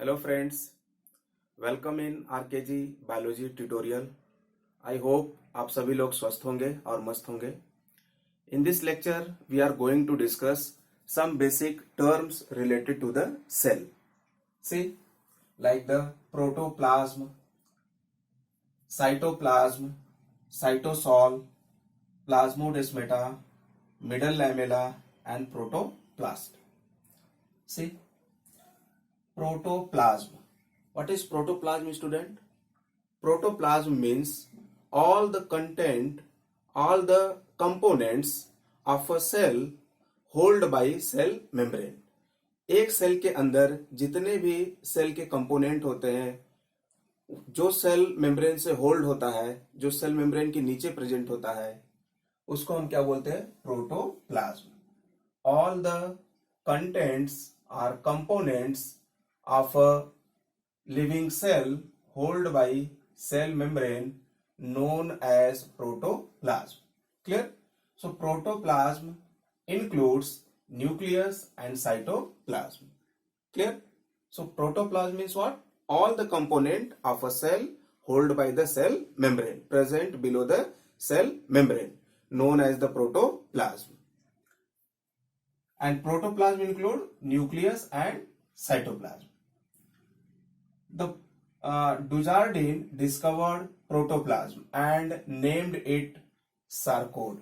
Hello friends, welcome in RKG biology tutorial. I hope आप सभी लोग स्वस्थ होंगे और मस्त होंगे। In this lecture we are going to discuss some basic terms related to the cell. See, like the protoplasm, cytoplasm, cytosol, plasmodesmata, middle lamella, and protoplast. See, protoplasm. What is protoplasm, student? Protoplasm means all the content, all the components of a cell hold by cell membrane. एक cell के अंदर जितने भी cell के component होते हैं जो cell membrane से होल्ड होता है, जो सेल मेम्ब्रेन के नीचे प्रेजेंट होता है, उसको हम क्या बोलते हैं? Protoplasm. All the contents are components of a living cell hold by cell membrane known as protoplasm. Clear? So protoplasm includes nucleus and cytoplasm. Clear? So protoplasm means what? All the component of a cell held by the cell membrane present below the cell membrane known as the protoplasm. And protoplasm include nucleus and cytoplasm. The Dujardin discovered protoplasm and named it sarcode.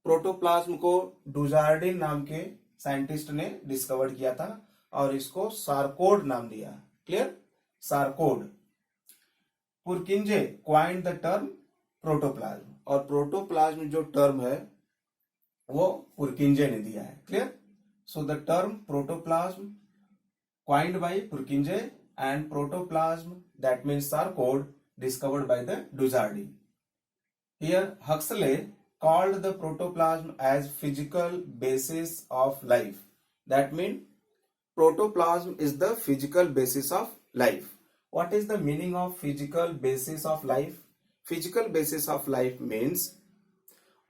Protoplasm को डुजार्डिन नाम के scientist ने discover किया था और इसको sarcode नाम दिया। Clear? Sarcode. Purkinje coined the term protoplasm, और प्रोटोप्लाज्म जो टर्म है वो पुरकिंजे ने दिया है। Clear? So the term protoplasm coined by Purkinje and protoplasm that means sarcode discovered by the Dujardin. Here Huxley called the protoplasm as physical basis of life. That means protoplasm is the physical basis of life. What is the meaning of physical basis of life? Physical basis of life means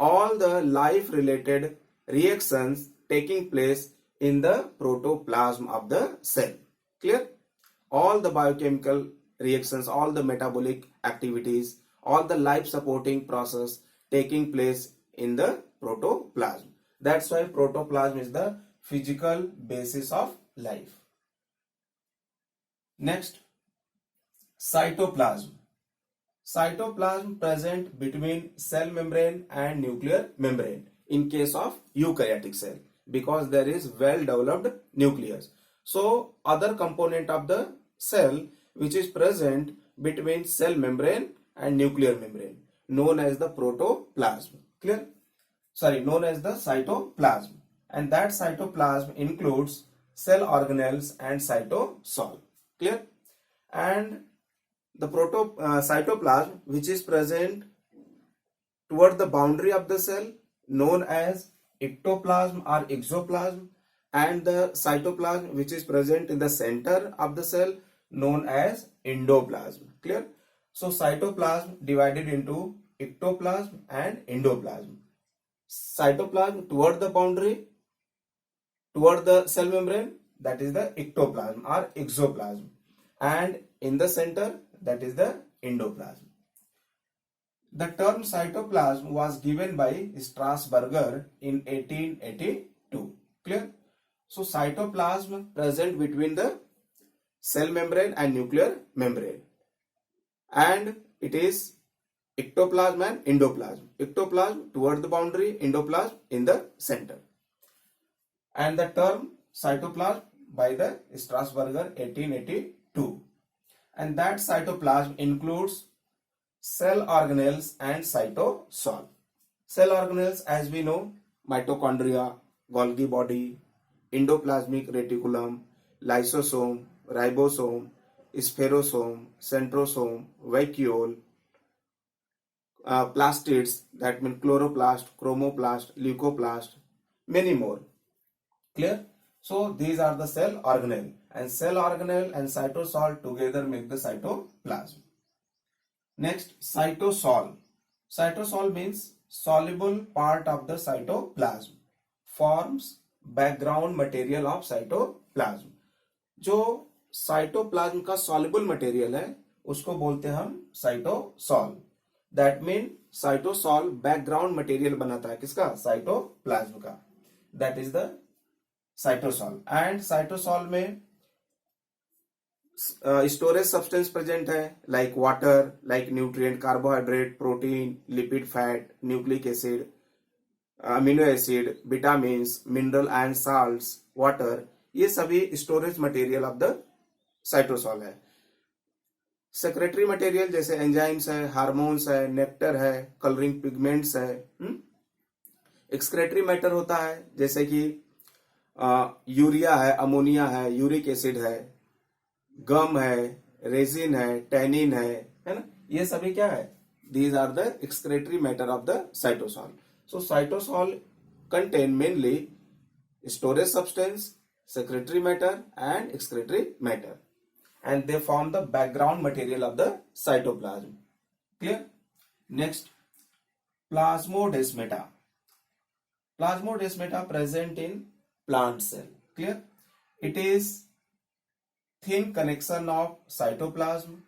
all the life related reactions taking place in the protoplasm of the cell. Clear? All the biochemical reactions, all the metabolic activities, all the life supporting process taking place in the protoplasm. That's why protoplasm is the physical basis of life. Next, cytoplasm. Cytoplasm present between cell membrane and nuclear membrane in case of eukaryotic cell because there is well developed nucleus. So other component of the cell which is present between cell membrane and nuclear membrane known as the protoplasm. Clear? Known as the cytoplasm, and that cytoplasm includes cell organelles and cytosol. Clear? And the cytoplasm which is present toward the boundary of the cell known as ectoplasm or exoplasm, and the cytoplasm which is present in the center of the cell known as endoplasm. Clear? So cytoplasm divided into ectoplasm and endoplasm. Cytoplasm toward the boundary, toward the cell membrane, that is the ectoplasm or exoplasm, and in the center, that is the endoplasm. The term cytoplasm was given by Strasburger in 1882. Clear? So cytoplasm present between the cell membrane and nuclear membrane, and it is ectoplasm and endoplasm. Ectoplasm toward the boundary, endoplasm in the center. And the term cytoplasm by the Strasburger 1882. And that cytoplasm includes cell organelles and cytosol. Cell organelles, as we know, mitochondria, Golgi body, endoplasmic reticulum, lysosome, ribosome, spherosome, centrosome, vacuole, plastids, that means chloroplast, chromoplast, leucoplast, many more. Clear? So these are the cell organelle, and cell organelle and cytosol together make the cytoplasm. Next, cytosol. Cytosol means soluble part of the cytoplasm, forms background material of cytoplasm. जो cytoplasm का soluble material है उसको बोलते हैं हम cytosol. That mean cytosol background material बनाता है किसका, साइटोप्लाज्म का। That is the cytosol. And cytosol में स्टोरेज सब्सटेंस प्रेजेंट है like water, like nutrient, carbohydrate, protein, lipid, fat, nucleic acid, amino acid, vitamins, mineral and salts, water, ये सभी storage material of the cytosol है। Secretary material जैसे enzymes है, hormones है, nectar है, colouring pigments है। Excretory matter होता है जैसे कि यूरिया है, अमोनिया है, यूरिक एसिड है, गम है, रेजिन है, टैनिन है ना, ये सभी क्या है, these are the excretory matter of the cytosol. So cytosol contain mainly storage substance, secretory matter and excretory matter, and they form the background material of the cytoplasm. Clear? Next, plasmodesmata. Plasmodesmata present in plant cell. Clear? It is thin connection of cytoplasm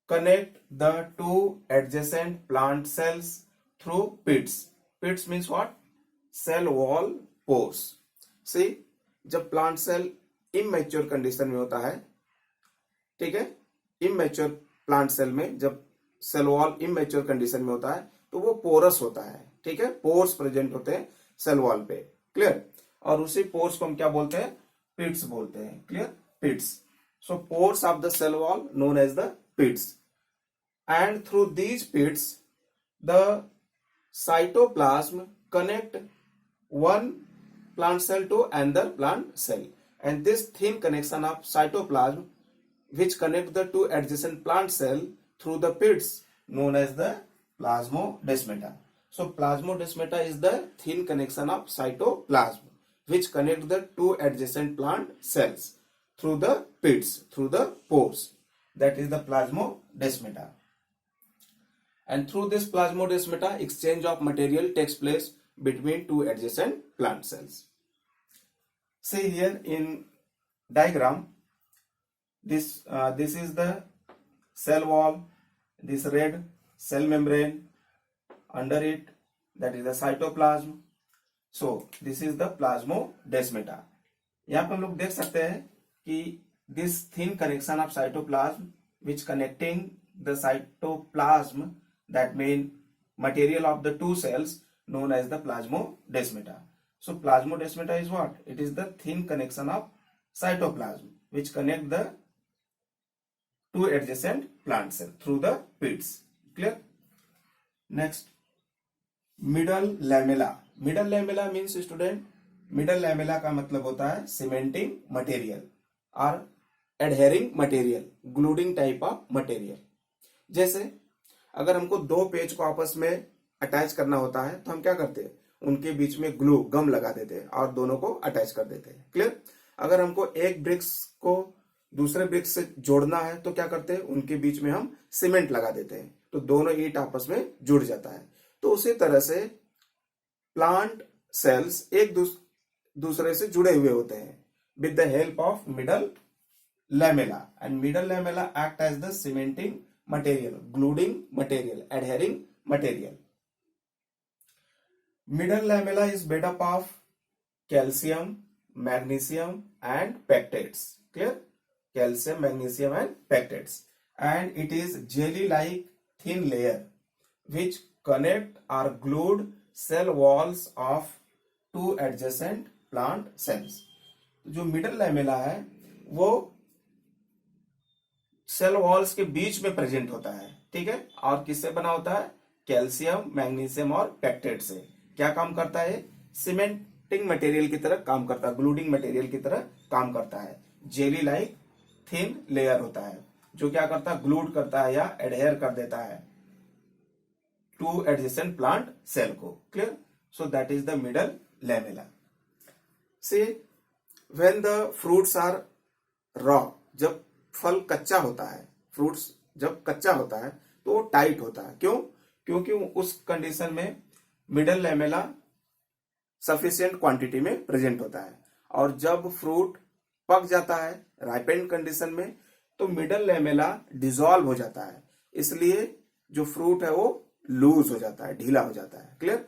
connect the two adjacent plant cells through pits. Pits means what? Cell wall pores. सी जब plant cell immature condition में होता है, ठीक है, immature plant cell में जब cell wall immature condition में होता है तो वो पोरस होता है, ठीक है, पोर्स प्रेजेंट होते हैं सेल वॉल पे। क्लियर? और उसी पोर्स को हम क्या बोलते हैं, पिट्स बोलते हैं। Clear? Pits. So pores of the cell wall known as the pits, and through these pits the cytoplasm connect one plant cell to another plant cell, and this thin connection of cytoplasm which connect the two adjacent plant cell through the pits known as the plasmodesmata. So plasmodesmata is the thin connection of cytoplasm which connect the two adjacent plant cells through the pits, through the pores. That is the plasmodesmata. And through this plasmodesmata exchange of material takes place between two adjacent plant cells. See here in diagram, this is the cell wall, this red cell membrane, under it that is the cytoplasm. So this is the plasmodesmata. यहाँ पे हम लोग देख सकते हैं कि this thin connection of cytoplasm which connecting the cytoplasm, that mean material of the two cells known as the plasmodesmata. So plasmodesmata is what? It is the thin connection of cytoplasm which connect the two adjacent plant cells through the pits. Clear? Next, middle lamella. Middle lamella means student, middle lamella का मतलब होता है cementing material or adhering material, gluing type of material. जैसे अगर हमको दो page को आपस में अटैच करना होता है तो हम क्या करते हैं, उनके बीच में ग्लू, गम लगा देते हैं और दोनों को अटैच कर देते हैं। क्लियर? अगर हमको एक ब्रिक्स को दूसरे ब्रिक्स से जोड़ना है तो क्या करते हैं, उनके बीच में हम सीमेंट लगा देते हैं तो दोनों ईंट आपस में जुड़ जाता है। तो उसी तरह से प्लांट सेल्स एक दूसरे से जुड़े हुए होते हैं with the help of middle lamella, and middle lamella act as the cementing material, gluing material, adhering material. Middle lamella is made up of calcium, magnesium and pectates. Clear? Calcium, magnesium and pectates. And it is jelly-like thin layer which connect or glued cell walls of two adjacent plant cells. जो middle lamella है वो cell walls के बीच में present होता है, ठीक है, और किससे बना होता है, कैल्शियम, मैग्नीशियम और पेक्टेट से। क्या काम करता है, सीमेंटिंग मटेरियल की तरह काम करता है, ग्लूडिंग मटेरियल की तरह काम करता है। जेली लाइक थिन लेयर होता है जो क्या करता है, ग्लूड करता है या एडहेयर कर देता है टू एडजेसेंट प्लांट सेल को। Clear? So that is the middle lamella. See when the fruits are raw, जब फल कच्चा होता है, फ्रूट्स जब कच्चा होता है तो वो टाइट होता है। क्यों? क्योंकि उस कंडीशन में मिडल लैमेला सफिशिएंट क्वांटिटी में प्रेजेंट होता है, और जब फ्रूट पक जाता है राइपेंड कंडीशन में, तो मिडल लेमेला डिसॉल्व हो जाता है, इसलिए जो फ्रूट है वो लूज हो जाता है, ढीला हो जाता है. Clear?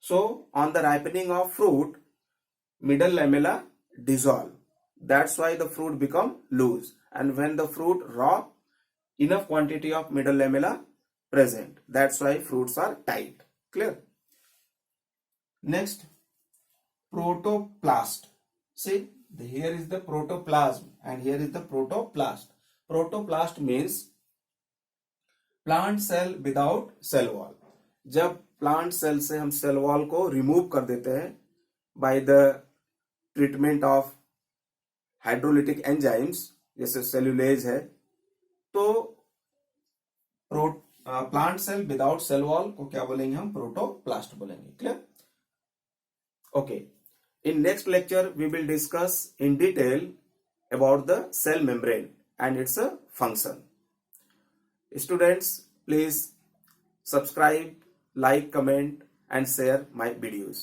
So on the ripening of fruit, middle lamella dissolve. That's why the fruit become loose. And when the fruit raw, enough quantity of middle lamella present. That's why fruits are tight. Clear? Next, protoplast. See, here is the protoplasm and here is the protoplast. Protoplast means plant cell without cell wall. जब plant cell से हम cell wall को remove कर देते हैं by the treatment of hydrolytic enzymes जैसे cellulase है, तो plant cell without cell wall को क्या बोलेंगे हम? प्रोटोप्लास्ट बोलेंगे. Clear? Okay, in next lecture we will discuss in detail about the cell membrane and its function. Students, please subscribe, like, comment and share my videos.